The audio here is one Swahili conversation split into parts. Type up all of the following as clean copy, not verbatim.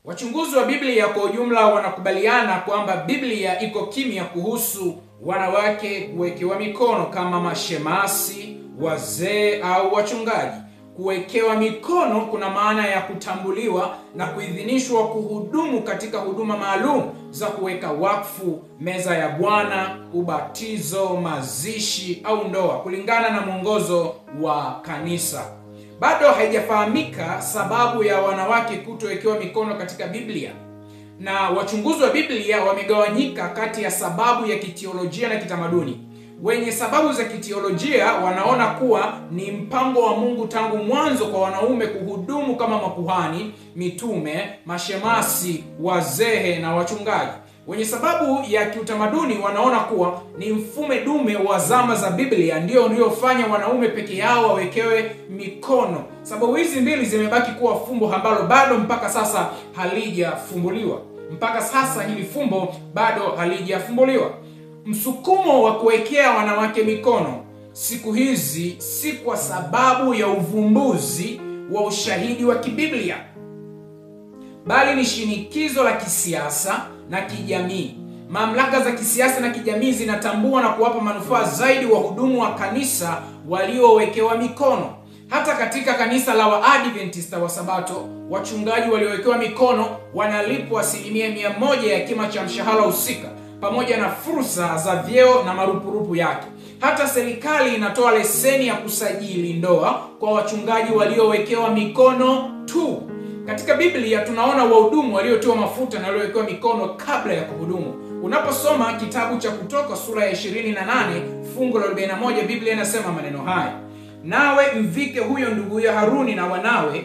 Wachunguzi wa Biblia kwa ujumla wanakubaliana kwamba Biblia iko kimya kuhusu wanawake kuwekewa mikono kama mashemasi, wazee au wachungaji. Kuwekewa mikono kuna maana ya kutambuliwa na kuidhinishwa kuhudumu katika huduma maalum za kuweka wakfu, meza ya Bwana, ubatizo, mazishi au ndoa kulingana na mwongozo wa kanisa. Bado haijafahamika sababu ya wanawake kutowekewa mikono katika Biblia, na wachunguzi wa Biblia wamegawanyika kati ya sababu ya kiteolojia na kitamaduni. Wenye sababu za kiteolojia wanaona kuwa ni mpango wa Mungu tangu mwanzo kwa wanaume kuhudumu kama makuhani, mitume, mashemasi, wazee na wachungaji. Wenye sababu ya kiutamaduni wanaona kuwa ni mfumo dume wa zama za Biblia ndio uliofanya wanaume peke yao wawekewe mikono. Sababu hizi mbili zimebaki kuwa fumbo ambalo bado mpaka sasa halijafumbuliwa. Mpaka sasa hili fumbo bado halijafumbuliwa. Msukumo wa kuwekea wanawake mikono siku hizi si kwa sababu ya uvumbuzi wa ushahidi wa kibiblia, bali ni shinikizo la kisiasa na kijamii. Mamlaka za kisiasa na kijamii zinatambua na kuwapa manufaa zaidi wahudumu wa kanisa waliowekewa mikono. Hata katika kanisa la Waadventista wa Sabato, wachungaji waliowekewa mikono wanalipwa 100% ya kima cha mshahara husika, pamoja na fursa za vyeo na marupurupu yake. Hata serikali inatoa leseni ya kusajili ndoa kwa wachungaji waliowekewa mikono tu. Katika Biblia tunaona wahudumu waliotiwa mafuta na waliowekewa mikono kabla ya kuhudumu. Unaposoma kitabu cha Kutoka sura ya 28 fungu la 41, Biblia inasema maneno haya: nawe mvike huyo nduguye Haruni na wanawe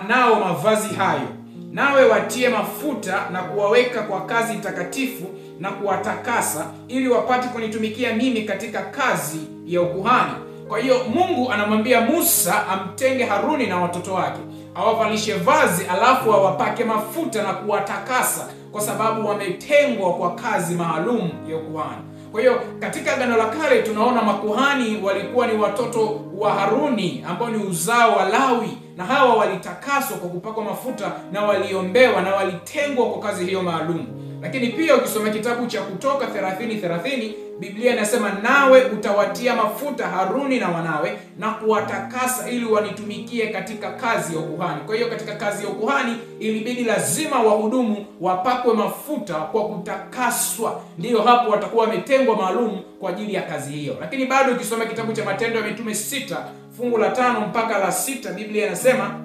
nao mavazi hayo, nawe watie mafuta na kuwaweka kwa kazi takatifu na kuwatakasa, ili wapate kunitumikia mimi katika kazi ya ukuhani. Kwa hiyo Mungu anamwambia Musa amtenge Haruni na watoto wake, awavalishe vazi, alafu awapake mafuta na kuwatakasa, kwa sababu wametengwa kwa kazi maalum ya ukuhani. Kwa hiyo katika Agano la Kale tunaona makuhani walikuwa ni watoto wa Haruni ambao ni uzao wa Lawi, na hawa walitakaswa kwa kupakwa mafuta na waliombewa na walitengwa kwa kazi hiyo maalum. Lakini pia ukisoma kitabu cha Kutoka 30:30, Biblia inasema nawe utawatia mafuta Haruni na wanawe na kuwatakasa ili wanitumikie katika kazi ya ukuhani. Kwa hiyo katika kazi ya ukuhani ilibidi lazima wahudumu wapakwe mafuta kwa kutakaswa, ndiyo hapo watakuwa wametengwa maalum kwa ajili ya kazi hiyo. Lakini bado ukisoma kitabu cha Matendo ya Mitume 6 fungu la 5 mpaka la 6, Biblia inasema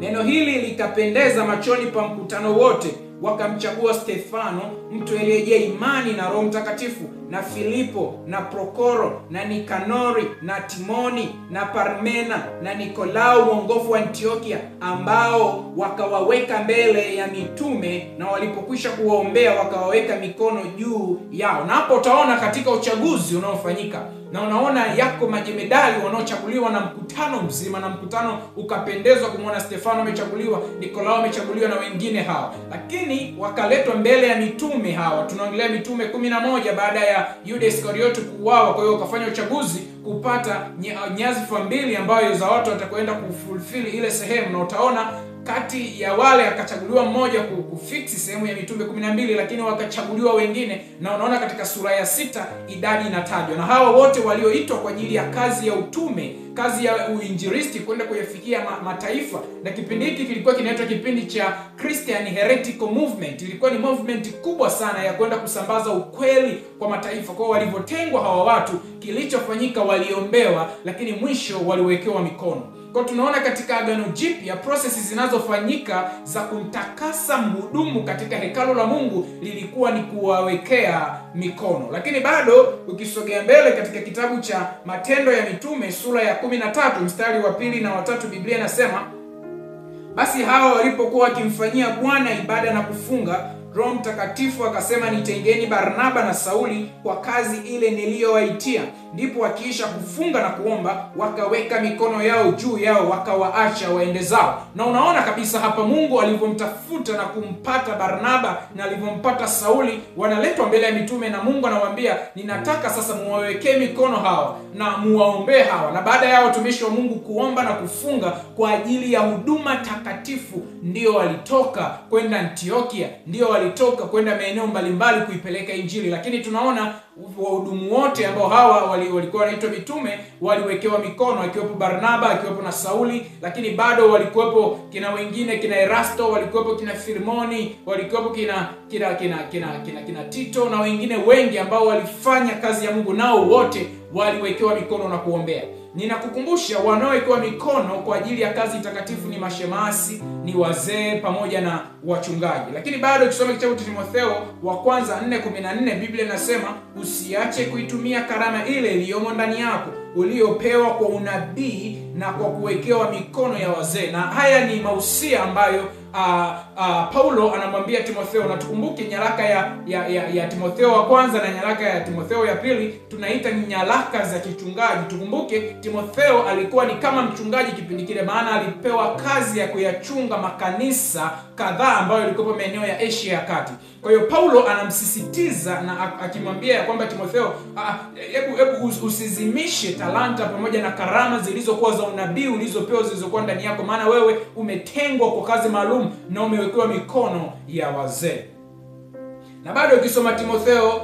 neno hili likapendeza machoni pa mkutano wote, wakamchagua Stefano, mtu aliyejaa imani na Roho Mtakatifu, na Filipo na Prokoro na Nikanori na Timoni na Parmena na Nikolao mwongofu wa Antiokia, ambao wakawaweka mbele ya mitume, na walipokwisha kuwaombea wakawaweka mikono juu yao. Na hapo utaona katika uchaguzi unaofanyika, na unaona yako majemedali wanaochaguliwa na mkutano mzima, na mkutano ukapendezwa kumwona Stefano amechaguliwa, Nikolao amechaguliwa na wengine hawa. Lakini wakaletwa mbele ya mitume hawa. Tunaongelea mitume 11 baada ya Yuda Iskariote kuuawa. Kwa hiyo wakafanya uchaguzi kupata nyadhifa mbili ambayo za watu watakwenda kufulfill ile sehemu, na utaona kati ya wale akachaguliwa mmoja kufiksi sehemu ya mitume 12, lakini wakachaguliwa wengine, na unaona katika sura ya 6 idadi inatajwa. Na hawa wote walioitwa kwa ajili ya kazi ya utume, kazi ya uinjilisti, kwenda kuyafikia mataifa. Na kipindi hiki kilikuwa kinaitwa kipindi cha Christian Heretical Movement. Ilikuwa ni movement kubwa sana ya kwenda kusambaza ukweli kwa mataifa. Kwa walivyotengwa hawa watu, kilichofanyika waliombewa, lakini mwisho waliwekewa mikono. Kwa tunaona katika Agano Jipya processes zinazofanyika za kumtakasa mhudumu katika hekalu la Mungu lilikuwa ni kuwawekea mikono. Lakini bado ukisogea mbele katika kitabu cha Matendo ya Mitume sura ya 13 mstari wa 2 na 3, Biblia inasema basi hawa walipokuwa wakimfanyia Bwana ibada na kufunga, Roho Mtakatifu akasema, nitengeni Barnaba na Sauli kwa kazi ile niliyowaitia. Ndipo wakiisha kufunga na kuomba, wakaweka mikono yao juu yao, wakawaacha waende zao. Na unaona kabisa hapa Mungu alivyomtafuta na kumpata Barnaba na alivyompata Sauli, wanaletwa mbele ya mitume na Mungu anawaambia, ninataka sasa muwawekee mikono hawa na muwaombee hawa. Na baada ya watumishi wa Mungu kuomba na kufunga kwa ajili ya huduma takatifu, ndio walitoka kwenda Antiokia, ndio walitoka kwenda maeneo mbalimbali kuipeleka Injili. Lakini tunaona wahudumu wote ambao hawa walikuwa wanaitwa mitume waliwekewa mikono, akiwepo Barnaba, akiwepo na Sauli, lakini bado walikuwepo kina wengine, kina Erasto, walikuwepo kina Filemoni, walikuwepo kina Tito na wengine wengi ambao walifanya kazi ya Mungu, nao wote waliwekewa mikono na kuombea. Ninakukumbusha, wanaowekewa mikono kwa ajili ya kazi takatifu ni mashemasi, ni wazee pamoja na wachungaji. Lakini bado ukisoma kitabu cha Timotheo wa kwanza 4:14, Biblia inasema, usiache kuitumia karama ile iliyomo ndani yako uliopewa kwa unabii na kwa kuwekewa mikono ya wazee. Na haya ni mausia ambayo Paulo anamwambia Timotheo. Na tukumbuke nyaraka ya Timotheo wa kwanza na nyaraka ya Timotheo ya pili tunaita ni nyaraka za kichungaji. Tukumbuke Timotheo alikuwa ni kama mchungaji kipindi kile, maana alipewa kazi ya kuyachunga makanisa kadhaa ambayo yalikuwa maeneo ya Asia ya Kati. Kwa hiyo Paulo anamsisitiza na akimwambia kwamba Timotheo, hebu usizimishe talanta pamoja na karama zilizokuwa za unabii ulizopewa, zilizokuwa ndani yako, maana wewe umetengwa kwa kazi maalum na umewekewa mikono ya wazee. Na bado ukisoma Timotheo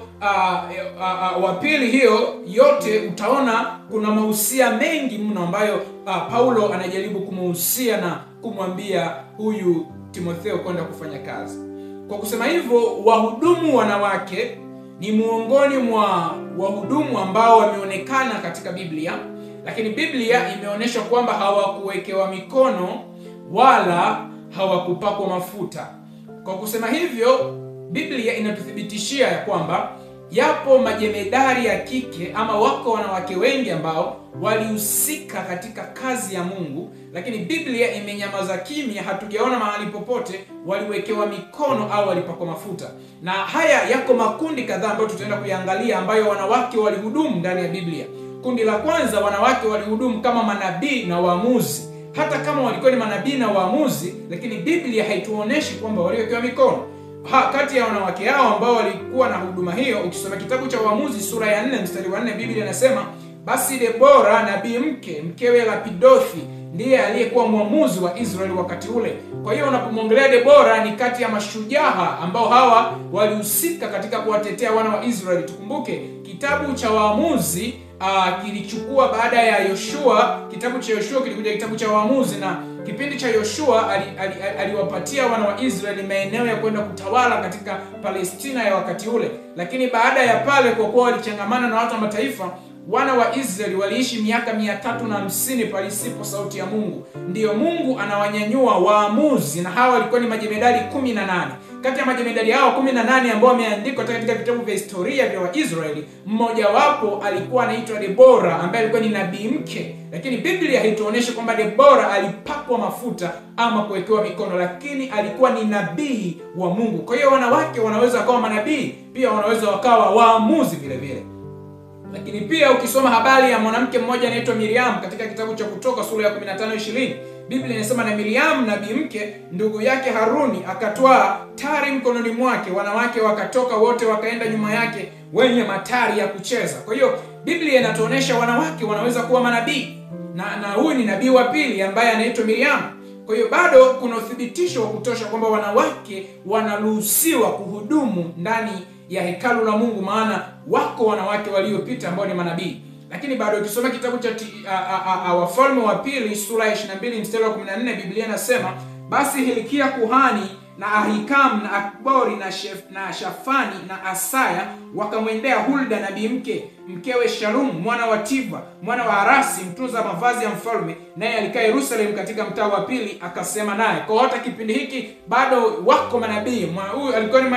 wa pili, hiyo yote utaona kuna mahusia mengi mno ambayo Paulo anajaribu kumuhusia na kumwambia huyu Timotheo kwenda kufanya kazi. Kwa kusema hivyo, wahudumu wanawake ni miongoni mwa wahudumu ambao wameonekana katika Biblia, lakini Biblia imeonyesha kwamba hawakuwekewa mikono wala hawakupakwa mafuta. Kwa kusema hivyo, Biblia inatuthibitishia ya kwamba yapo majemedari ya kike ama wako wanawake wengi ambao walihusika katika kazi ya Mungu, lakini Biblia imenyamaza kimya. Hatujaona mahali popote waliwekewa mikono au walipakwa mafuta. Na haya yako makundi kadhaa ambayo tutaenda kuyaangalia ambayo wanawake walihudumu ndani ya Biblia. Kundi la kwanza, wanawake walihudumu kama manabii na waamuzi. Hata kama walikuwa ni manabii na waamuzi, lakini Biblia haituoneshi kwamba waliwekewa mikono. Kati ya wanawake hao ambao walikuwa na huduma hiyo, ukisoma kitabu cha Waamuzi sura ya 4 mstari wa 4, Biblia inasema, basi Debora nabii mkewe Lapidothi ndiye aliyekuwa mwamuzi wa Israeli wakati ule. Kwa hiyo unapomwongelea Debora, ni kati ya mashujaa ambao hawa walihusika katika kuwatetea wana wa Israeli. Tukumbuke kitabu cha Waamuzi kilichukua baada ya Yoshua. Kitabu cha Yoshua kilikuja kitabu cha Waamuzi, na kipindi cha Yoshua aliwapatia wana wa Israeli maeneo ya kwenda kutawala katika Palestina ya wakati ule. Lakini baada ya pale, kwa kuwa walichangamana na watu wa mataifa, wana wa Israeli waliishi miaka 350 palisipo sauti ya Mungu. Ndiyo Mungu anawanyanyua waamuzi, na hawa walikuwa ni majemedari 18. Kati ya majemedari hao 18 ambao wameandikwa katika vitabu vya historia vya Waisraeli, mmoja wapo alikuwa anaitwa Debora, ambaye alikuwa ni nabii mke. Lakini Biblia haituonesha kwamba Debora alipakwa mafuta ama kuwekewa mikono, lakini alikuwa ni nabii wa Mungu. Kwa hiyo wanawake wanaweza wakawa manabii, pia wanaweza wakawa waamuzi vile vile. Lakini pia ukisoma habari ya mwanamke mmoja anaitwa Miriam katika kitabu cha Kutoka sura ya 15:20, Biblia inasema, na Miriam nabii mke ndugu yake Haruni akatwaa tari mkononi mwake, wanawake wakatoka wote wakaenda nyuma yake wenye matari ya kucheza. Kwa hiyo Biblia inatuonesha wanawake wanaweza kuwa manabii, na huyu ni nabii wa pili ambaye anaitwa Miriam. Kwa hiyo bado kuna uthibitisho wa kutosha kwamba wanawake wanaruhusiwa kuhudumu ndani ya hekalu la Mungu, maana wako wanawake waliopita ambao ni manabii. Lakini bado ukisoma kitabu cha Wafalme wa pili sura ya 22 mstari wa 14, Biblia inasema, basi Hilkia kuhani na Ahikam na Akbori na Shafani na Asaya wakamwendea Hulda nabii mkewe Shalum mwana wa Tiva mwana wa Harasi mtunza mavazi ya mfalme, naye alikaa Yerusalemu katika mtaa wa pili, akasema naye. Kwa hata kipindi hiki bado wako manabii. Huyu alikuwa ni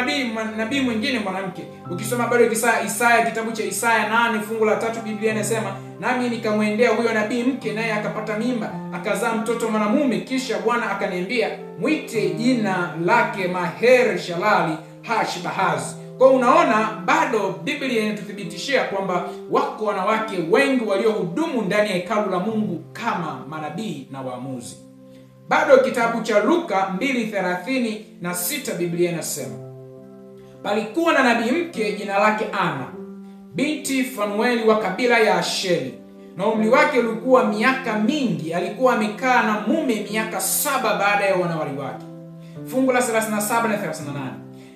nabii mwingine mwanamke. Ukisoma bado Isaya, kitabu cha Isaya 8 fungu la 3, Biblia inasema, nami nikamwendea huyo nabii mke, naye akapata mimba, akazaa mtoto mwanamume, kisha Bwana akaniambia, mwite jina lake Maher Shalali, Hashbahazi. Kwa unaona bado Biblia inatuthibitishia kwamba wako wanawake wengi waliohudumu ndani ya hekalu la Mungu kama manabii na waamuzi. Bado kitabu cha Luka 2:36 Biblia inasema, palikuwa na nabii mke jina lake Ana, binti Fanueli wa kabila ya Asheri, na umri wake ulikuwa miaka mingi. Alikuwa amekaa na mume miaka 7 baada ya wanawali wake. Fungu la 37 na 38.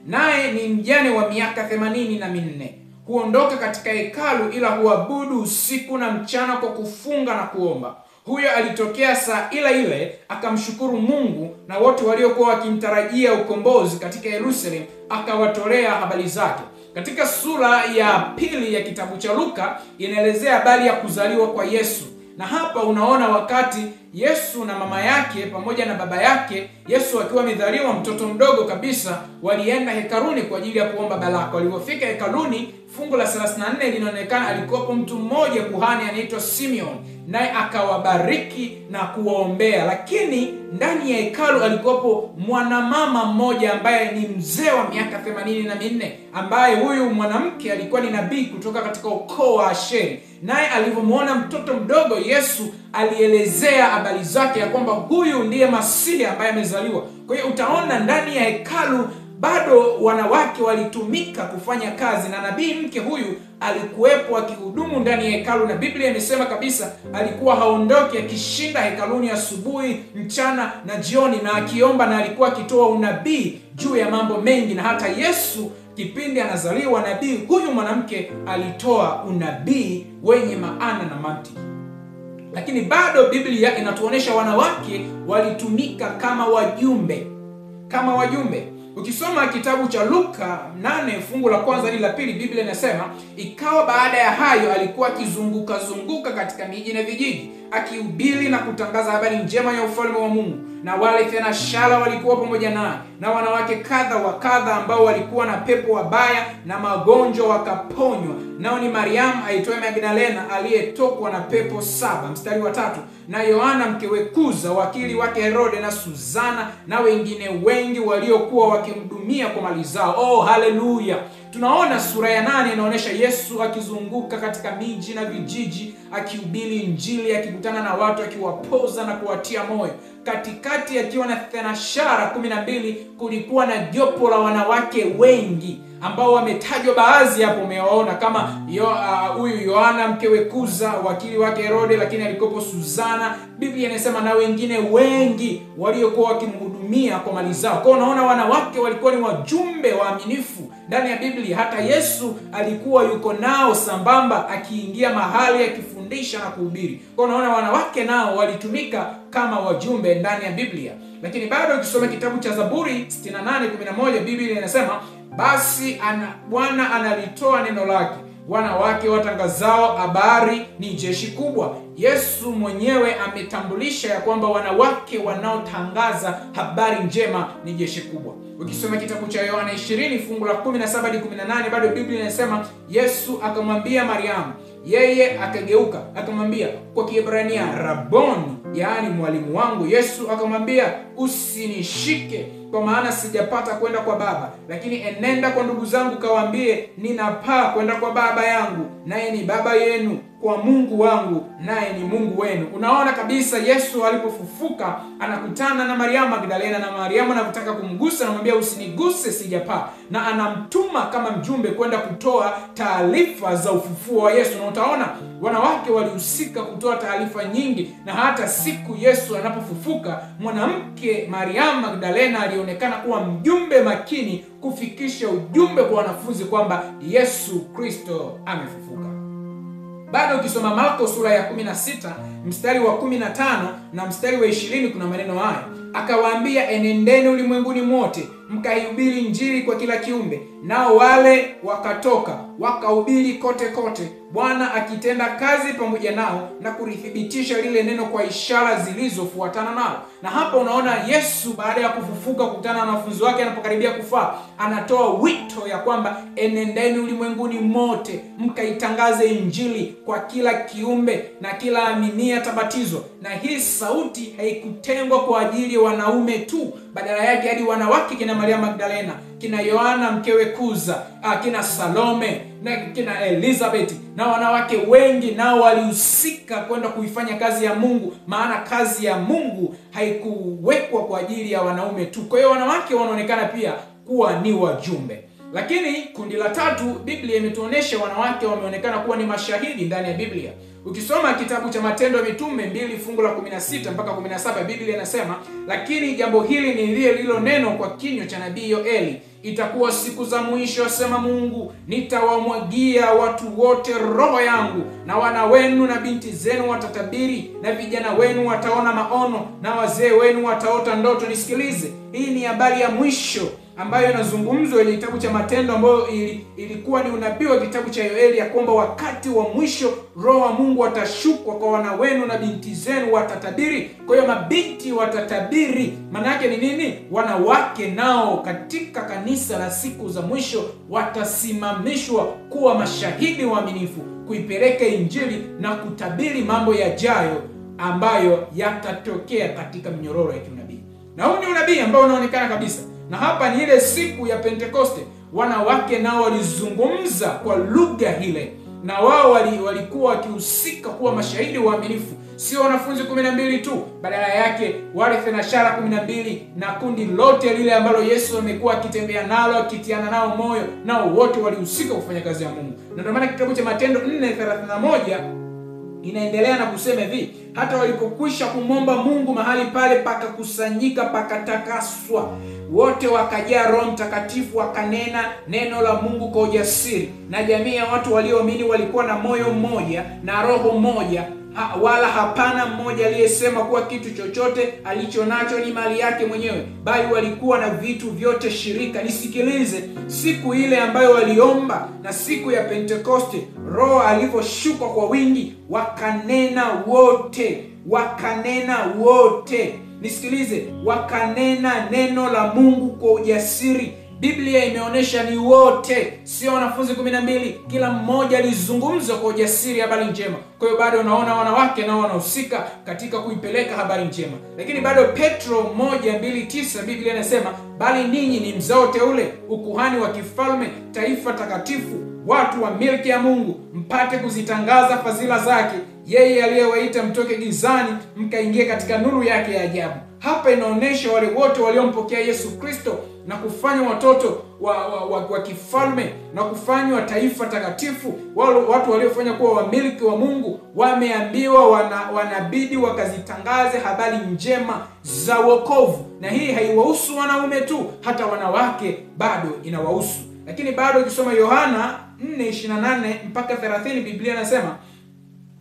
Naye ni mjane wa miaka 84. Huondoka katika hekalu ila huabudu usiku na mchana kwa kufunga na kuomba. Huyo alitokea saa ile akamshukuru Mungu, na wote waliokuwa wakimtarajia ukombozi katika Yerusalemu akawatolea habari zake. Katika sura ya 2 ya kitabu cha Luka inaelezea habari ya kuzaliwa kwa Yesu. Na hapa unaona wakati Yesu na mama yake pamoja na baba yake, Yesu akiwa amezaliwa mtoto mdogo kabisa, walienda hekaluni kwa ajili ya kuomba baraka. Walipofika hekaluni, fungu la 34 linaonekana alikuwepo mtu mmoja kuhani anaitwa Simeon, naye akawabariki na kuwaombea. Lakini ndani ya hekalu alikuwepo mwanamama mmoja ambaye ni mzee wa miaka 84, ambaye huyu mwanamke alikuwa ni nabii kutoka katika ukoo wa Asheri. Naye alivyomwona mtoto mdogo, Yesu alielezea habari zake ya kwamba huyu ndiye Masihi ambaye amezaliwa. Kwa hiyo utaona ndani ya hekalu bado wanawake walitumika kufanya kazi, na nabii mke huyu alikuwepo akihudumu ndani ya hekalu, na Biblia imesema kabisa alikuwa haondoki, akishinda hekaluni asubuhi, mchana na jioni, na akiomba, na alikuwa akitoa unabii juu ya mambo mengi. Na hata Yesu kipindi anazaliwa, nabii huyu mwanamke alitoa unabii wenye maana na mantiki. Lakini bado Biblia inatuonesha wanawake walitumika kama wajumbe. Ukisoma kitabu cha Luka 8 fungu la 1 hadi la 2, Biblia inasema, ikawa baada ya hayo alikuwa akizunguka katika miji na vijiji, akihubiri na kutangaza habari njema ya ufalme wa Mungu. Na wale thenashara walikuwa pamoja naye, na wanawake kadha wa kadha ambao walikuwa na pepo wabaya na magonjwa wakaponywa. Nao ni Mariamu aitwaye Magdalena aliyetokwa na pepo 7. Mstari wa 3. Na Yohana mkewe Kuza, wakili wake Herode, na Suzana na wengine wengi waliokuwa wakimhudumia kwa mali zao. Oh, haleluya! Tunaona sura ya 8 inaonyesha Yesu akizunguka katika miji na vijiji akihubiri Injili, akikutana na watu, akiwapoza na kuwatia moyo. Katikati akiwa na thenashara 12 kulikuwa na jopo la wanawake wengi ambao wametajwa baadhi hapo, umewaona kama huyu Yohana mkewe Kuza, wakili wake Herode, lakini alikopo Suzana. Biblia inasema na wengine wengi waliokuwa wakimhudumia kwa mali zao. Kwa unaona wanawake walikuwa ni wajumbe waaminifu ndani ya Biblia. Hata Yesu alikuwa yuko nao sambamba, akiingia mahali akifundisha na kuhubiri. Kwa unaona wanawake nao walitumika kama wajumbe ndani ya Biblia. Lakini bado ukisoma kitabu cha Zaburi 68:11, Biblia inasema, basi Bwana analitoa neno lake, wanawake watangazao habari ni jeshi kubwa. Yesu mwenyewe ametambulisha ya kwamba wanawake wanaotangaza habari njema ni jeshi kubwa. Ukisoma kitabu cha Yohana 20 fungu la 17 hadi 18, bado Biblia inasema, Yesu akamwambia Mariamu, yeye akageuka akamwambia kwa Kiebrania Raboni, yaani mwalimu wangu. Yesu akamwambia, usinishike, kwa maana sijapata kwenda kwa Baba, lakini enenda kwa ndugu zangu kawaambie, ninapaa kwenda kwa Baba yangu, naye ni Baba yenu, kwa Mungu wangu, naye ni Mungu wenu. Unaona kabisa Yesu alipofufuka anakutana na Mariamu Magdalena, na Mariamu anataka kumgusa, anamwambia usiniguse, sijapaa, na anamtuma kama mjumbe kwenda kutoa taarifa za ufufuo wa Yesu. Na utaona wanawake walihusika kutoa taarifa nyingi, na hata siku Yesu anapofufuka, mwanamke Mariamu Magdalena alionekana kuwa mjumbe makini kufikisha ujumbe kwa wanafunzi kwamba Yesu Kristo amefufuka. Bado ukisoma Marko sura ya 16 mstari wa 15 na mstari wa 20, kuna maneno haya, akawaambia, enendeni ulimwenguni mote mkaihubiri Injili kwa kila kiumbe. Nao wale wakatoka wakahubiri kote, Bwana akitenda kazi pamoja nao na kulithibitisha lile neno kwa ishara zilizofuatana nao. Na hapa unaona Yesu baada ya kufufuka kukutana na wanafunzi wake, anapokaribia kufa, anatoa wito ya kwamba enendeni ulimwenguni mote mkaitangaze Injili kwa kila kiumbe, na kila aminie dunia atabatizwa. Na hii sauti haikutengwa kwa ajili ya wanaume tu, badala yake hadi wanawake, kina Maria Magdalena, kina Yohana mkewe Kuza, kina Salome na kina Elizabeth na wanawake wengi nao walihusika kwenda kuifanya kazi ya Mungu, maana kazi ya Mungu haikuwekwa kwa ajili ya wanaume tu. Kwa hiyo wanawake wanaonekana pia kuwa ni wajumbe. Lakini kundi la tatu, Biblia imetuonesha wanawake wameonekana kuwa ni mashahidi ndani ya Biblia. Ukisoma kitabu cha Matendo ya Mitume 2 fungu la 16 mpaka 17, Biblia inasema, lakini jambo hili ni lile neno kwa kinywa cha nabii Yoeli, itakuwa siku za mwisho, asema Mungu, nitawamwagia watu wote roho yangu, na wana wenu na binti zenu watatabiri, na vijana wenu wataona maono, na wazee wenu wataota ndoto. Nisikilize, hii ni habari ya mwisho ambayo inazungumzwa ile kitabu cha Matendo, ambayo ilikuwa ni unabii wa kitabu cha Yoeli, ya kwamba wakati wa mwisho roho wa Mungu atashuka kwa wana wenu na binti zenu watatabiri. Kwa hiyo mabinti watatabiri, maana yake ni nini? Wanawake nao katika kanisa la siku za mwisho watasimamishwa kuwa mashahidi waaminifu, kuipeleka injili na kutabiri mambo yajayo ambayo yatatokea katika minyororo ya kiunabii. Na huu ni unabii ambao unaonekana kabisa. Na hapa ni ile siku ya Pentekoste, wanawake nao walizungumza kwa lugha ile, na wao walikuwa wakihusika kuwa mashahidi waaminifu. Sio wanafunzi 12 tu, badala yake wale thenashara 12 na kundi lote lile ambalo Yesu amekuwa akitembea nalo, akitiana nao moyo, nao wote walihusika kufanya kazi ya Mungu. Na ndio maana kitabu cha Matendo 4:31 inaendelea na kusema hivi, hata walipokwisha kumwomba Mungu, mahali pale pakakusanyika, pakatakaswa, wote wakajaa Roho Mtakatifu, wakanena neno la Mungu kwa ujasiri. Na jamii ya watu walioamini walikuwa na moyo mmoja na roho moja, wala hapana mmoja aliyesema kuwa kitu chochote alicho nacho ni mali yake mwenyewe, bali walikuwa na vitu vyote shirika. Nisikilize, siku ile ambayo waliomba na siku ya Pentekoste, Roho alivyoshuka kwa wingi, wakanena wote. Nisikilize, wakanena neno la Mungu kwa ujasiri. Biblia imeonesha ni wote, sio wanafunzi 12. Kila mmoja alizungumza kwa ujasiri habari njema. Kwa hiyo bado unaona wanawake nao wanahusika katika kuipeleka habari njema. Lakini bado Petro 1:2-9, Biblia inasema, bali ninyi ni mzao teule, ukuhani wa kifalme, taifa takatifu, watu wa milki ya Mungu, mpate kuzitangaza fadhila zake, yeye aliyewaita mtoke gizani mkaingie katika nuru yake ya ajabu. Hapa inaonesha wale wote waliompokea Yesu Kristo na kufanywa watoto wa kifalme na kufanywa taifa takatifu, watu waliofanya kuwa wamiliki wa Mungu, wameambiwa wanabidi wakazitangaze habari njema za wokovu. Na hii haiwahusu wanaume tu, hata wanawake bado inawahusu. Lakini bado ukisoma Yohana 4:28 mpaka 30, Biblia inasema,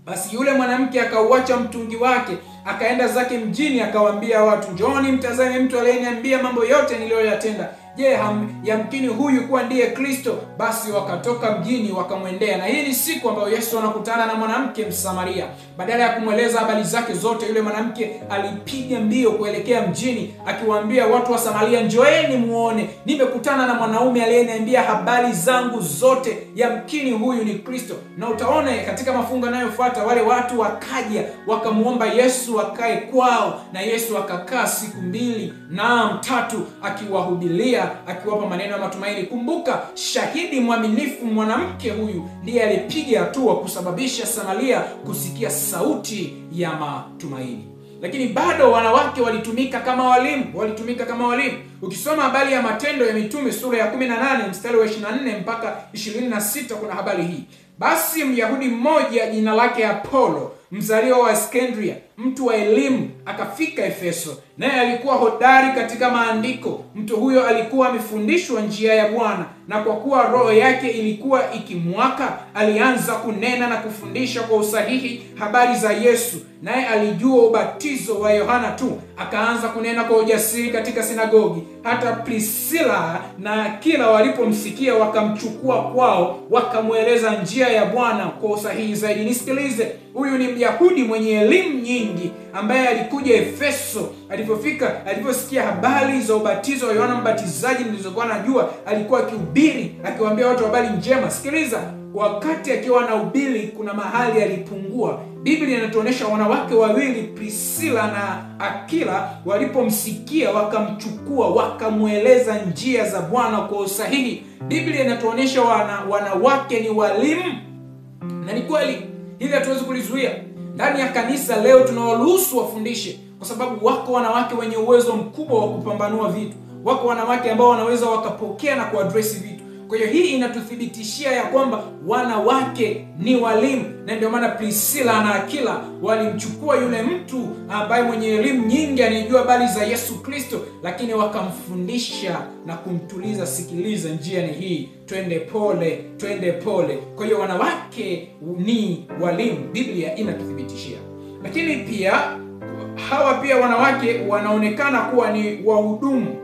basi yule mwanamke akauacha mtungi wake, akaenda zake mjini, akawaambia watu, njooni mtazame mtu aliyeniambia mambo yote niliyoyatenda. Je, yamkini huyu kuwa ndiye Kristo? Basi wakatoka mjini wakamwendea. Na hii ni siku ambayo Yesu anakutana na mwanamke Msamaria. Badala ya kumweleza habari zake zote, yule mwanamke alipiga mbio kuelekea mjini, akiwaambia watu wa Samaria, njoeni muone, nimekutana na mwanaume aliyeniambia habari zangu zote, yamkini huyu ni Kristo. Na utaona katika mafungo yanayofuata, wale watu wakaja wakamuomba Yesu akae kwao, na Yesu akakaa siku 2 na 3 akiwahubiria, akiwapa maneno ya matumaini. Kumbuka, shahidi mwaminifu mwanamke huyu ndiye alipiga hatua kusababisha Samaria kusikia sauti ya matumaini. Lakini bado wanawake walitumika kama walimu. Ukisoma habari ya Matendo ya Mitume sura ya 18 mstari wa 24 mpaka 26, kuna habari hii. Basi Myahudi mmoja jina lake Apolo, mzaliwa wa Iskandria, mtu wa elimu, akafika Efeso, naye alikuwa hodari katika maandiko. Mtu huyo alikuwa amefundishwa njia ya Bwana, na kwa kuwa roho yake ilikuwa ikimwaka, alianza kunena na kufundisha kwa usahihi habari za Yesu. Naye alijua ubatizo wa Yohana tu, akaanza kunena kwa ujasiri katika sinagogi. Hata Priscilla na Akila walipomsikia wakamchukua kwao, wakamweleza njia ya Bwana kwa usahihi zaidi. Nisikilize, huyu ni Myahudi mwenye elimu nyingi ambaye alikuja Efeso. Aliposikia habari za ubatizo wa Yohana Mbatizaji nilizokuwa najua, alikuwa akihubiri, akiwaambia watu habari njema. Sikiliza, wakati akiwa anahubiri kuna mahali alipungua. Biblia inatuonyesha wanawake wawili, Priscilla na Aquila, walipomsikia wakamchukua, wakamweleza njia za Bwana kwa usahihi. Biblia inatuonyesha wanawake ni walimu, na ni kweli hili hatuwezi kulizuia. Ndani ya kanisa leo tunawaruhusu wafundishe, kwa sababu wako wanawake wenye uwezo mkubwa wa kupambanua vitu. Wako wanawake ambao wanaweza wakapokea na kuaddress vitu. Kwa hiyo hii inatuthibitishia ya kwamba wanawake ni walimu, na ndio maana Priscilla na Aquila walimchukua yule mtu ambaye mwenye elimu nyingi, anejua habari za Yesu Kristo, lakini wakamfundisha na kumtuliza, sikiliza, njia ni hii, twende pole, twende pole. Kwa hiyo wanawake ni walimu, Biblia inatuthibitishia. Lakini pia hawa pia wanawake wanaonekana kuwa ni wahudumu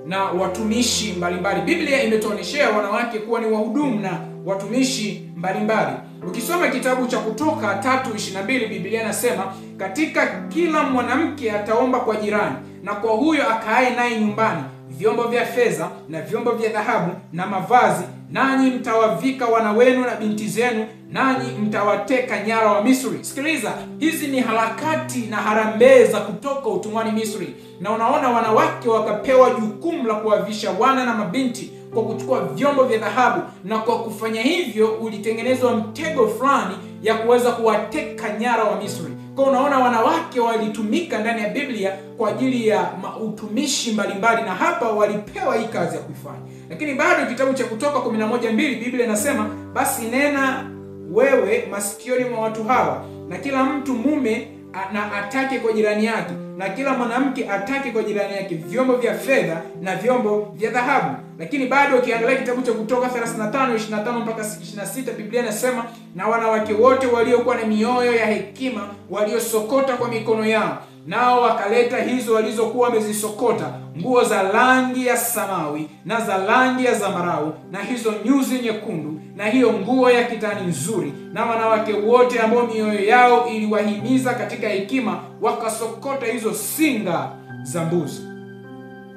na watumishi mbalimbali. Biblia imetuonyeshea wanawake kuwa ni wahudumu na watumishi mbalimbali. Ukisoma kitabu cha Kutoka 3:22, Biblia inasema, katika kila mwanamke ataomba kwa jirani na kwa huyo akaaye naye nyumbani vyombo vya fedha na vyombo vya dhahabu na mavazi, nanyi mtawavika wana wenu na binti zenu, nanyi mtawateka nyara wa Misri. Sikiliza, hizi ni harakati na harambee za kutoka utumwani Misri. Na unaona wanawake wakapewa jukumu la kuwavisha wana na mabinti kwa kuchukua vyombo vya dhahabu, na kwa kufanya hivyo ulitengenezwa mtego fulani ya kuweza kuwateka nyara wa Misri. Kwa unaona wanawake walitumika ndani ya Biblia kwa ajili ya utumishi mbalimbali, na hapa walipewa hii kazi ya kuifanya. Lakini bado kitabu cha Kutoka 11:2, Biblia inasema, basi nena wewe masikioni mwa watu hawa, na kila mtu mume na atake kwa jirani yake, na kila mwanamke atake kwa jirani yake vyombo vya fedha na vyombo vya dhahabu. Lakini bado ukiangalia kitabu cha Kutoka 35:25 mpaka 26, Biblia inasema, na wanawake wote waliokuwa na mioyo ya hekima waliosokota kwa mikono yao, nao wakaleta hizo walizokuwa wamezisokota, nguo za rangi ya samawi na za rangi ya zambarau na hizo nyuzi nyekundu na hiyo nguo ya kitani nzuri. Na wanawake wote ambao mioyo yao iliwahimiza katika hekima wakasokota hizo singa za mbuzi.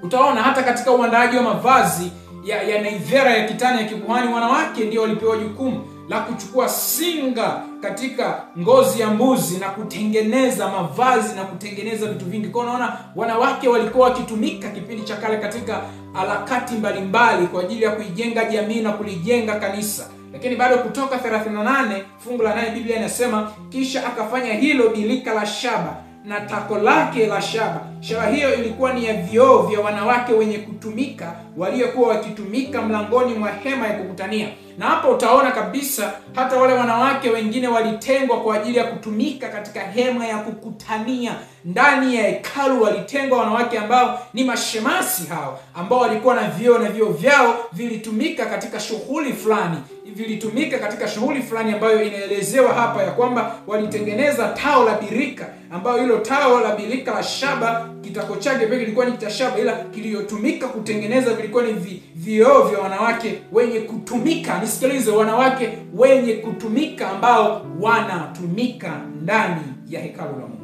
Utaona hata katika uandaaji wa mavazi ya naivera ya kitani ya kikuhani, wanawake ndio walipewa jukumu la kuchukua singa katika ngozi ya mbuzi na kutengeneza mavazi na kutengeneza vitu vingi. Kwa unaona wanawake walikuwa wakitumika kipindi cha kale katika harakati mbalimbali kwa ajili ya kuijenga jamii na kulijenga kanisa. Lakini bado Kutoka 38 fungu la 8, Biblia inasema, kisha akafanya hilo bilika la shaba na tako lake la shaba. Shaba hiyo ilikuwa ni ya vioo vya wanawake wenye kutumika, waliokuwa wakitumika mlangoni mwa hema ya kukutania. Na hapo utaona kabisa hata wale wanawake wengine walitengwa kwa ajili ya kutumika katika hema ya kukutania. Ndani ya hekalu walitengwa wanawake ambao ni mashemasi hao, ambao walikuwa na vioo, na vioo vyao vilitumika katika shughuli fulani. Vilitumika katika shughuli fulani ambayo inaelezewa hapa ya kwamba walitengeneza tao la birika, ambayo hilo tao la birika la shaba kitako chake pekee kilikuwa ni kitashaba, ila kiliyotumika kutengeneza vilikuwa ni vioo vya wanawake wenye kutumika. Nisikilize, wanawake wenye kutumika ambao wanatumika ndani ya hekalu la Mungu.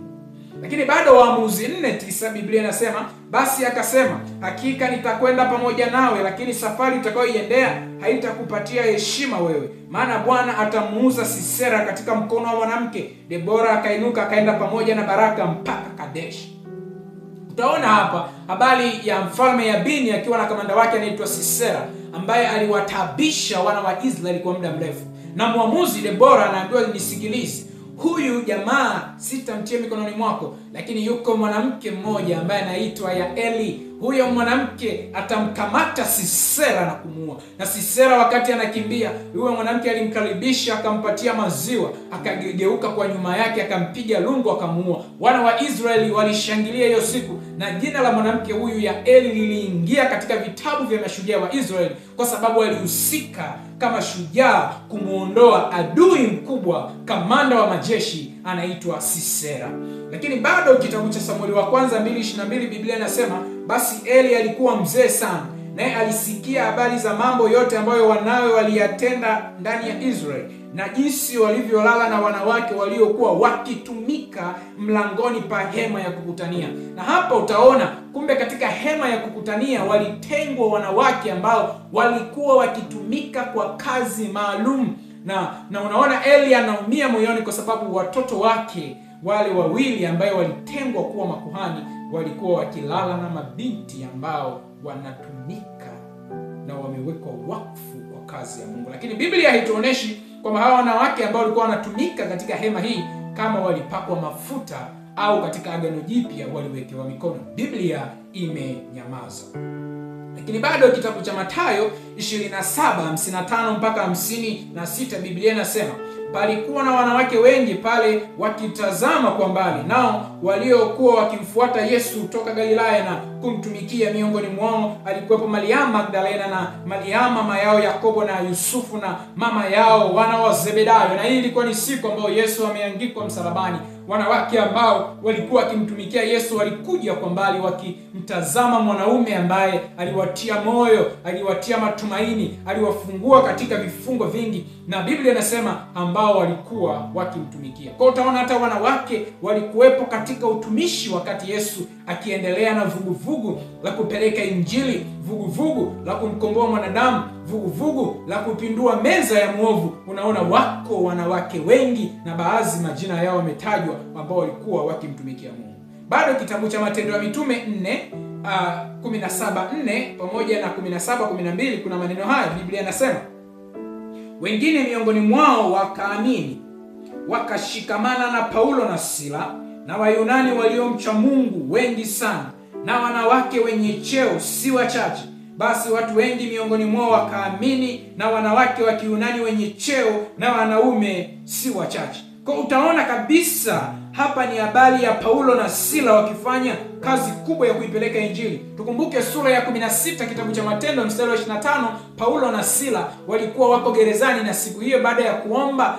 Lakini bado Waamuzi 4:9, Biblia inasema, basi akasema, hakika nitakwenda pamoja nawe, lakini safari utakayoiendea haitakupatia heshima wewe, maana Bwana atamuuza Sisera katika mkono wa mwanamke. Debora akainuka akaenda pamoja na Baraka mpaka Kadesh. Utaona hapa habari ya mfalme Yabini akiwa na kamanda wake anaitwa Sisera, ambaye aliwatabisha wana wa Israeli kwa muda mrefu. Na mwamuzi Debora anaambiwa, nisikilize, huyu jamaa sitamtia mikononi mwako, lakini yuko mwanamke mmoja ambaye anaitwa Yaeli. Huyo mwanamke atamkamata Sisera na kumuua. Na Sisera wakati anakimbia, huyo mwanamke alimkaribisha, akampatia maziwa, akageuka kwa nyuma yake, akampiga lungu, akamuua. Wana wa Israeli walishangilia hiyo siku, na jina la mwanamke huyu Yaeli liliingia katika vitabu vya mashujaa wa Israeli, kwa sababu alihusika kama shujaa kumuondoa adui mkubwa, kamanda wa majeshi anaitwa Sisera. Lakini bado kitabu cha Samueli wa kwanza 2:22, Biblia inasema, basi Eli alikuwa mzee sana, naye alisikia habari za mambo yote ambayo wanawe waliyatenda ndani ya Israeli, na jinsi walivyolala na wanawake waliokuwa wakitumika mlangoni pa hema ya kukutania. Na hapa utaona kumbe katika hema ya kukutania walitengwa wanawake ambao walikuwa wakitumika kwa kazi maalum. na unaona Eli anaumia moyoni kwa sababu watoto wake wale wawili ambayo walitengwa kuwa makuhani walikuwa wakilala na mabinti ambao wanatumika na wamewekwa wakfu kwa kazi ya Mungu. Lakini Biblia haituoneshi kwamba hawa wanawake ambao walikuwa wanatumika katika hema hii kama walipakwa mafuta au katika Agano Jipya waliwekewa mikono. Biblia imenyamaza. Lakini bado kitabu cha Mathayo 27:55 mpaka 56 Biblia inasema, palikuwa na wanawake wengi pale wakitazama kwa mbali, nao waliokuwa wakimfuata Yesu kutoka Galilaya na kumtumikia. Miongoni mwao alikuwepo Mariamu Magdalena na Mariamu mama yao Yakobo na Yusufu na mama yao wana wa Zebedayo. Na hii ilikuwa ni siku ambayo Yesu ameangikwa msalabani. Wanawake ambao walikuwa wakimtumikia Yesu walikuja kwa mbali wakimtazama mwanaume ambaye aliwatia moyo, aliwatia matumaini, aliwafungua katika vifungo vingi, na Biblia inasema ambao walikuwa wakimtumikia. Kwa utaona hata wanawake walikuwepo katika utumishi wakati Yesu akiendelea na vuguvugu la kupeleka Injili, vuguvugu la kumkomboa mwanadamu, vuguvugu la kupindua meza ya muovu. Unaona wako wanawake wengi na baadhi majina yao yametajwa ambao walikuwa wakimtumikia Mungu. Bado kitabu cha Matendo ya Mitume 4:17-4 pamoja na 17:12 kuna maneno haya. Biblia inasema, wengine miongoni mwao wakaamini, wakashikamana na Paulo na Sila, na Wayunani waliomcha Mungu wengi sana, na wanawake wenye cheo si wachache. Basi watu wengi miongoni mwao wakaamini, na wanawake wa Kiyunani wenye cheo na wanaume si wachache. Kwa utaona kabisa hapa ni habari ya Paulo na Sila wakifanya kazi kubwa ya kuipeleka Injili. Tukumbuke sura ya 16 kitabu cha Matendo mstari wa 25, Paulo na Sila walikuwa wako gerezani, na siku hiyo baada ya kuomba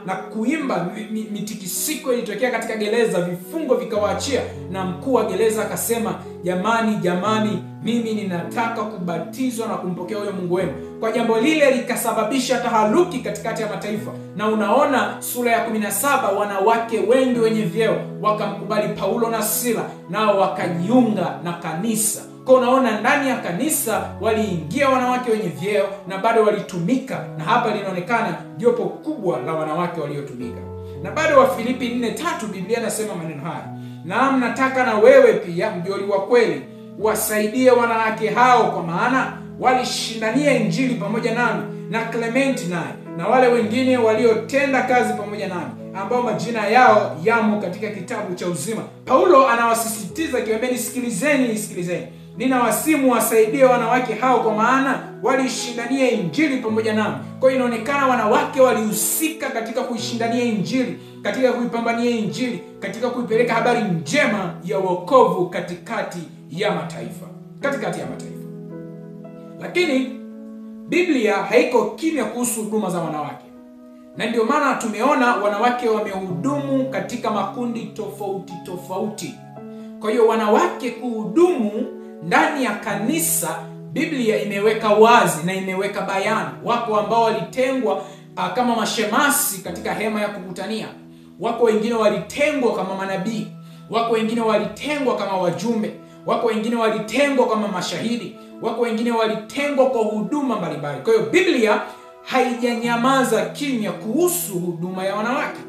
na kuimba mitikisiko ilitokea katika gereza, vifungo vikawaachia, na mkuu wa gereza akasema, jamani, mimi ninataka kubatizwa na kumpokea huyo Mungu wenu. Kwa jambo lile likasababisha taharuki katikati ya mataifa, na unaona sura ya 17 wanawake wengi wenye vyeo wakamkubali Paulo na Sila, nao wakajiunga na kanisa. Kwa unaona ndani ya kanisa waliingia wanawake wenye vyeo na bado walitumika, na hapa linaonekana jopo kubwa la wanawake waliotumika. Na bado wa Filipi 4:3 Biblia inasema maneno haya, naam, nataka na wewe pia mjoli wa kweli wasaidie wanawake hao, kwa maana walishindania Injili pamoja nami na Clementi naye na wale wengine waliotenda kazi pamoja nami, ambao majina yao yamo katika kitabu cha uzima. Paulo anawasisitiza kiambeni, sikilizeni, ninawasimu wasaidie wanawake hao, kwa maana walishindania Injili pamoja nami. Kwa hiyo inaonekana wanawake walihusika katika kuishindania Injili, katika kuipambania Injili, katika kuipeleka habari njema ya wokovu katikati ya mataifa. Lakini Biblia haiko kimya kuhusu huduma za wanawake, na ndio maana tumeona wanawake wamehudumu katika makundi tofauti. Kwa hiyo wanawake kuhudumu ndani ya kanisa, Biblia imeweka wazi na imeweka bayana. Wako ambao walitengwa kama mashemasi katika hema ya kukutania, wako wengine walitengwa kama manabii, wako wengine walitengwa kama wajumbe, wako wengine walitengwa kama mashahidi, wako wengine walitengwa kwa huduma mbalimbali. Kwa hiyo Biblia haijanyamaza kimya kuhusu huduma ya wanawake.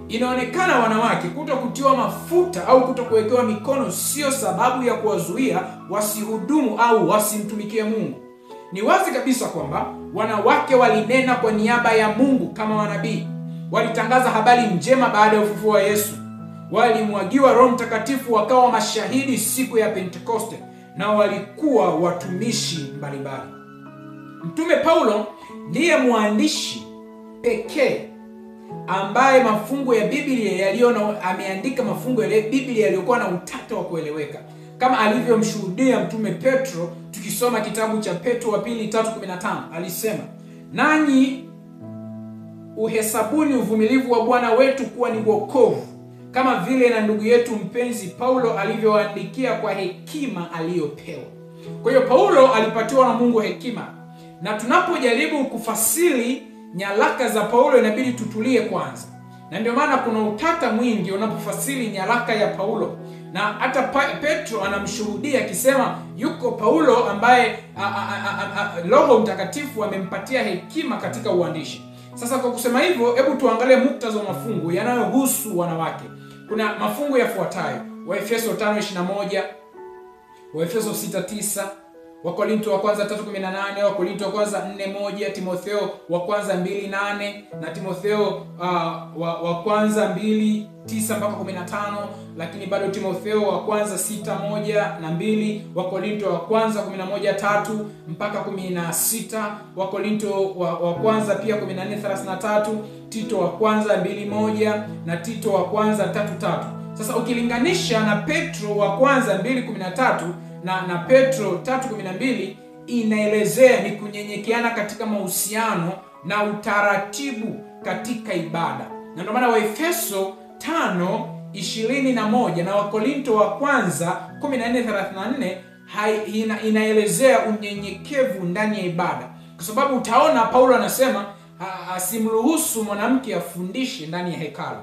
Inaonekana wanawake kutokutiwa mafuta au kutokuwekewa mikono sio sababu ya kuwazuia wasihudumu au wasimtumikie Mungu. Ni wazi kabisa kwamba wanawake walinena kwa niaba ya Mungu kama manabii. Walitangaza habari njema baada ya ufufuo wa Yesu. Walimwagiwa Roho Mtakatifu, wakawa mashahidi siku ya Pentekoste, na walikuwa watumishi mbalimbali. Mtume Paulo ndiye mwandishi pekee ambaye mafungu ya Biblia ameandika mafungu ya Biblia yaliyokuwa na utata wa kueleweka, kama alivyomshuhudia Mtume Petro. Tukisoma kitabu cha Petro wa pili 3:15 alisema, nanyi uhesabuni uvumilivu wa Bwana wetu kuwa ni wokovu, kama vile na ndugu yetu mpenzi Paulo alivyoandikia kwa hekima aliyopewa. Kwa hiyo Paulo alipatiwa na Mungu hekima, na tunapojaribu kufasiri nyaraka za Paulo inabidi tutulie kwanza. Na ndio maana kuna utata mwingi unapofasiri nyaraka ya Paulo, na hata Petro anamshuhudia akisema yuko Paulo ambaye Roho Mtakatifu amempatia hekima katika uandishi. Sasa kwa kusema hivyo, hebu tuangalie muktadha wa mafungu yanayohusu wanawake. Kuna mafungu yafuatayo: Waefeso 5:21, Waefeso 6:9, Wakorinto wa kwanza 3:18, Wakorinto wa kwanza 4:1, Timotheo wa kwanza 2:8 na Timotheo wa kwanza 2:9 mpaka 15, lakini bado Timotheo wa kwanza 6:1 na 2, Wakorinto wa kwanza 11:3 mpaka 16, Wakorinto wa kwanza pia 14:33, Tito wa kwanza 2:1 na Tito wa kwanza 3:3. Sasa ukilinganisha na Petro wa kwanza 2:13 na Petro 3:12, inaelezea ni kunyenyekeana katika mahusiano na utaratibu katika ibada. Na ndio maana Waefeso 5:21 na Wakorinto wa kwanza 14:34 inaelezea unyenyekevu ndani ya ibada, kwa sababu utaona Paulo anasema asimruhusu mwanamke afundishe ndani ya hekalu,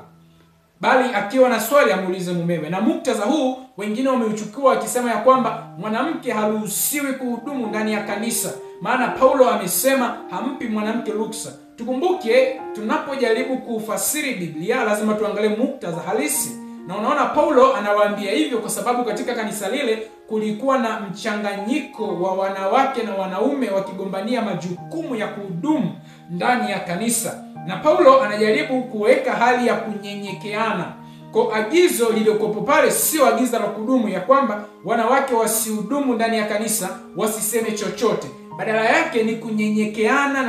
bali akiwa na swali amuulize mumewe. Na muktadha huu wengine wameuchukua wakisema ya kwamba mwanamke haruhusiwi kuhudumu ndani ya kanisa, maana Paulo amesema hampi mwanamke ruksa. Tukumbuke, tunapojaribu kufasiri Biblia lazima tuangalie muktadha halisi, na unaona Paulo anawaambia hivyo kwa sababu katika kanisa lile kulikuwa na mchanganyiko wa wanawake na wanaume wakigombania majukumu ya kuhudumu ndani ya kanisa, na Paulo anajaribu kuweka hali ya kunyenyekeana. Kwa agizo lililokuwepo pale sio agizo la kudumu ya kwamba wanawake wasihudumu ndani ya kanisa, wasiseme chochote. Badala yake ni kunyenyekeana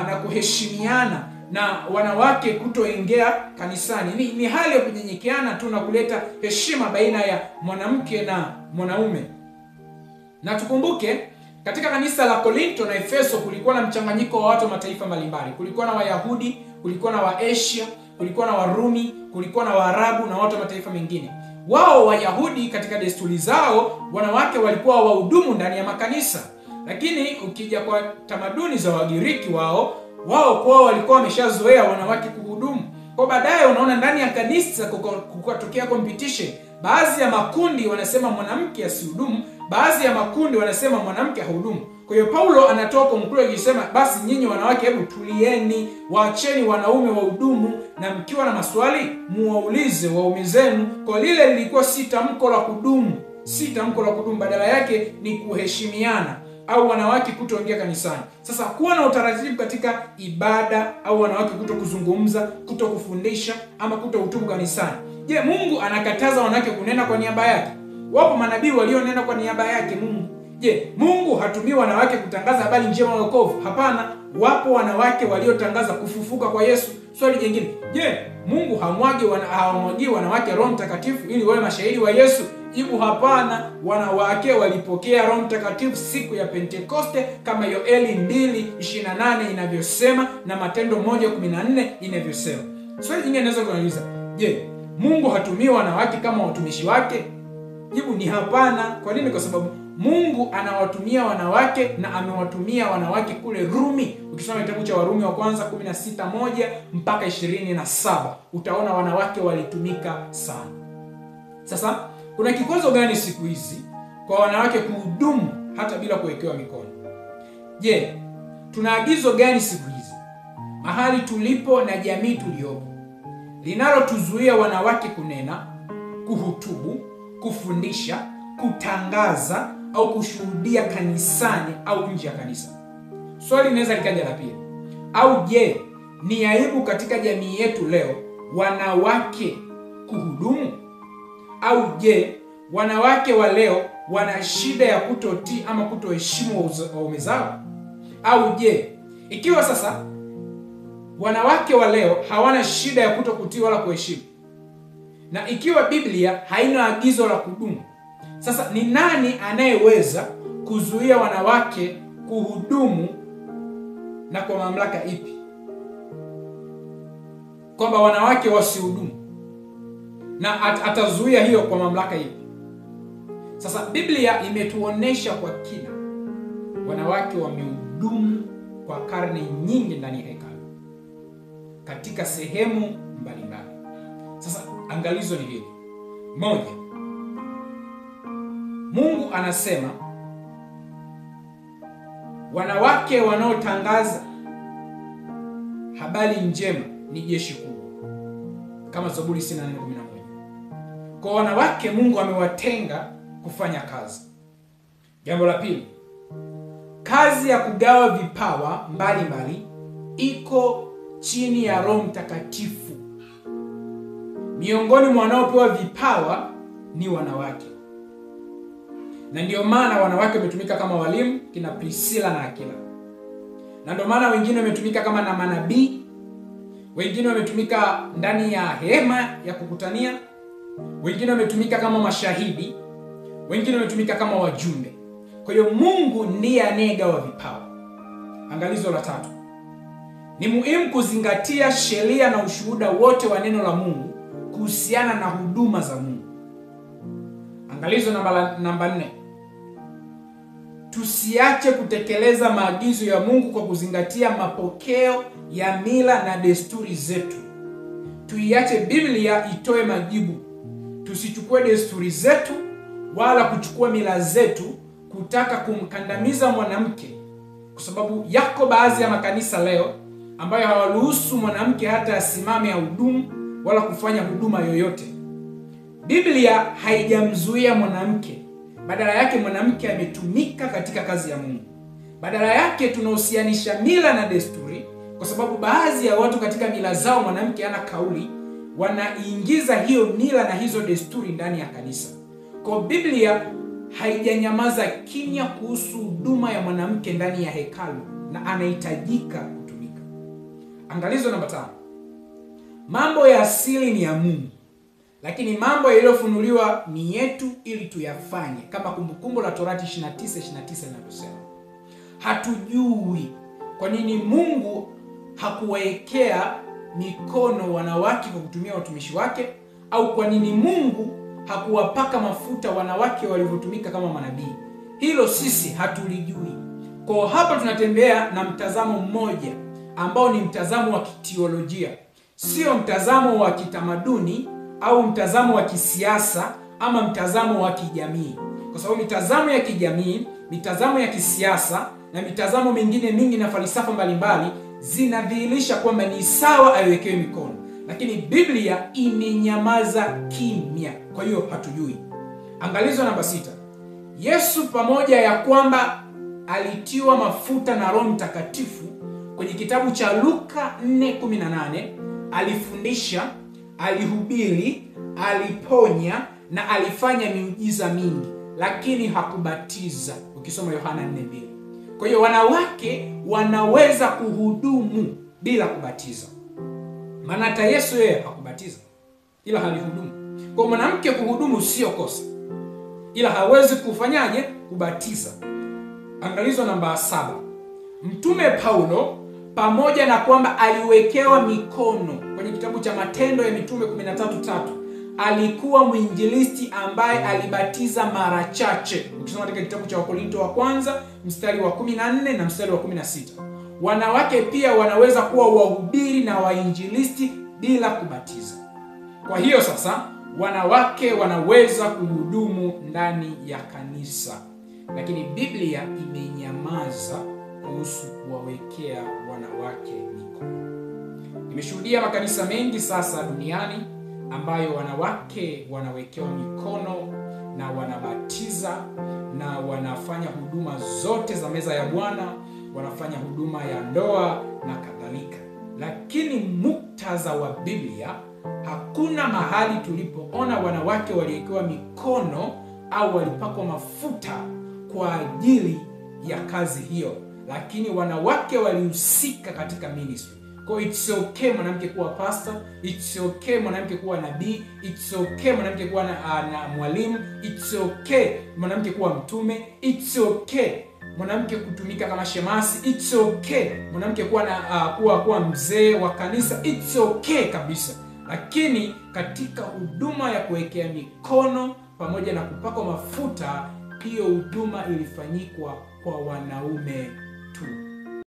na kuheshimiana, na wanawake kutoingia kanisani. Ni hali ya kunyenyekeana tu na kuleta heshima baina ya mwanamke na mwanaume. Na tukumbuke katika kanisa la Korinto na Efeso kulikuwa na mchanganyiko wa watu wa mataifa mbalimbali. Kulikuwa na Wayahudi, kulikuwa na Waasia, kulikuwa na Warumi, kulikuwa na Waarabu na watu wa mataifa mengine. Wao Wayahudi katika desturi zao wanawake walikuwa wahudumu ndani ya makanisa. Lakini ukija kwa tamaduni za Wagiriki, wao kwao walikuwa wameshazoea wanawake kuhudumu. Kwa baadaye unaona ndani ya kanisa kukatokea competition. Baadhi ya makundi wanasema mwanamke asihudumu, baadhi ya makundi wanasema mwanamke ahudumu. Kwa hiyo Paulo anatoa conclusion akisema, basi nyinyi wanawake hebu tulieni, waacheni wanaume wahudumu, na mkiwa na maswali muwaulize waume zenu. Kwa lile lilikuwa si tamko la kudumu, badala yake ni kuheshimiana au wanawake kutoingia kanisani. Sasa kuwa na utaratibu katika ibada au wanawake kuto kuzungumza, kuto kufundisha ama kuto hutubu kanisani. Je, Mungu anakataza wanawake kunena kwa niaba yake? Wapo manabii walionena kwa niaba yake Mungu. Je, Mungu hatumii wanawake kutangaza habari njema ya wokovu? Hapana, wapo wanawake waliotangaza kufufuka kwa Yesu. Swali jingine, je, Mungu hawamwagi wanawake Roho Mtakatifu ili wawe mashahidi wa Yesu? Jibu, hapana. Wanawake walipokea Roho Mtakatifu siku ya Pentekoste kama Yoeli 2:28 inavyosema na Matendo 1:14 inavyosema. Swali jingine naweza kuuliza, je, Mungu hatumii wanawake kama watumishi wake? Jibu ni hapana. Kwa nini? Kwa sababu Mungu anawatumia wanawake na amewatumia wanawake kule Rumi. Ukisoma kitabu cha Warumi wa kwanza 16:1 mpaka 27 utaona wanawake walitumika sana. Sasa kuna kikwazo gani siku hizi kwa wanawake kuhudumu hata bila kuwekewa mikono? Je, tuna agizo gani siku hizi mahali tulipo na jamii tuliyopo linalotuzuia wanawake kunena, kuhutubu, kufundisha, kutangaza au kushuhudia kanisani au nje ya kanisa? Swali linaweza likaja la pili. Au je, ni aibu katika jamii yetu leo wanawake kuhudumu? Au je, wanawake wa leo wana shida ya kutotii ama kutoheshimu waume zao? Au je, ikiwa sasa wanawake wa leo hawana shida ya kutokutii wala kuheshimu, na ikiwa Biblia haina agizo la kudumu, sasa ni nani anayeweza kuzuia wanawake kuhudumu, na kwa mamlaka ipi? Kwamba wanawake wasihudumu, na atazuia hiyo kwa mamlaka ipi? Sasa Biblia imetuonesha kwa kina wanawake wamehudumu kwa karne nyingi ndani ya hekalu katika sehemu mbalimbali. Sasa angalizo ni hili. Moja, Mungu anasema wanawake wanaotangaza habari njema ni jeshi kubwa, kama Zaburi 64:11. Kwa wanawake Mungu amewatenga kufanya kazi. Jambo la pili, kazi ya kugawa vipawa mbalimbali iko chini ya Roho Mtakatifu. Miongoni mwa wanaopewa vipawa ni wanawake, na ndio maana wanawake wametumika kama walimu, kina Priscilla na Aquila. Na ndio maana wengine wametumika kama na manabii, wengine wametumika ndani ya hema ya kukutania, wengine wametumika kama mashahidi, wengine wametumika kama wajumbe. Kwa hiyo Mungu ndiye anayegawa vipawa. Angalizo la tatu, ni muhimu kuzingatia sheria na ushuhuda wote wa neno la Mungu kuhusiana na huduma za Mungu. Angalizo namba 4, tusiache kutekeleza maagizo ya Mungu kwa kuzingatia mapokeo ya mila na desturi zetu. Tuiache Biblia itoe majibu. Tusichukue desturi zetu wala kuchukua mila zetu kutaka kumkandamiza mwanamke, kwa sababu yako baadhi ya makanisa leo ambayo hawaruhusu mwanamke hata asimame ahudumu wala kufanya huduma yoyote. Biblia haijamzuia mwanamke, badala yake mwanamke ametumika katika kazi ya Mungu. Badala yake tunahusianisha mila na desturi, kwa sababu baadhi ya watu katika mila zao mwanamke hana kauli, wanaingiza hiyo mila na hizo desturi ndani ya kanisa. Kwa Biblia haijanyamaza kimya kuhusu huduma ya mwanamke ndani ya hekalu, na anahitajika kutumika. Angalizo namba 5, mambo ya asili ni ya Mungu, lakini mambo yaliyofunuliwa ni yetu ili tuyafanye, kama Kumbukumbu la Torati 29:29 inavyosema. Hatujui kwa nini Mungu hakuwaekea mikono wanawake kwa kutumia watumishi wake, au kwa nini Mungu hakuwapaka mafuta wanawake walivyotumika kama manabii. Hilo sisi hatulijui. Kwa hapa tunatembea na mtazamo mmoja ambao ni mtazamo wa kiteolojia, sio mtazamo wa kitamaduni au mtazamo wa kisiasa ama mtazamo wa kijamii. Kwa sababu mitazamo ya kijamii, mitazamo ya kisiasa na mitazamo mingine mingi na falsafa mbalimbali zinadhihirisha kwamba ni sawa aiwekewe mikono, lakini Biblia imenyamaza kimya. Kwa hiyo hatujui. Angalizo namba 6, Yesu pamoja ya kwamba alitiwa mafuta na Roho Mtakatifu, kwenye kitabu cha Luka 4:18 alifundisha, alihubiri, aliponya na alifanya miujiza mingi, lakini hakubatiza, ukisoma Yohana 4:2. Kwa hiyo wanawake wanaweza kuhudumu bila kubatiza. Maana hata Yesu yeye hakubatiza, ila alihudumu. Kwa mwanamke kuhudumu sio kosa, ila hawezi kufanyaje? Kubatiza. Angalizo namba 7, Mtume Paulo pamoja na kwamba aliwekewa mikono, kwenye kitabu cha Matendo ya Mitume 13:3 alikuwa mwinjilisti ambaye alibatiza mara chache. Ukisoma katika kitabu cha Wakorinto wa kwanza mstari wa 14 na mstari wa 16, wanawake pia wanaweza kuwa wahubiri na wainjilisti bila kubatiza. Kwa hiyo sasa wanawake wanaweza kuhudumu ndani ya kanisa, lakini Biblia imenyamaza kuhusu kuwawekea wanawake mikono. Nimeshuhudia makanisa mengi sasa duniani ambayo wanawake wanawekewa mikono na wanabatiza na wanafanya huduma zote za meza ya Bwana, wanafanya huduma ya ndoa na kadhalika. Lakini muktadha wa Biblia, hakuna mahali tulipoona wanawake waliwekewa mikono au walipakwa mafuta kwa ajili ya kazi hiyo, lakini wanawake walihusika katika ministry. Kwa it's okay mwanamke kuwa pastor, it's okay mwanamke kuwa nabii, it's okay mwanamke kuwa na mwalimu, it's okay mwanamke kuwa mtume, it's okay mwanamke kutumika kama shemasi, it's okay mwanamke kuwa mzee wa kanisa, it's okay kabisa. Lakini katika huduma ya kuwekea mikono pamoja na kupakwa mafuta, hiyo huduma ilifanyikwa kwa wanaume tu.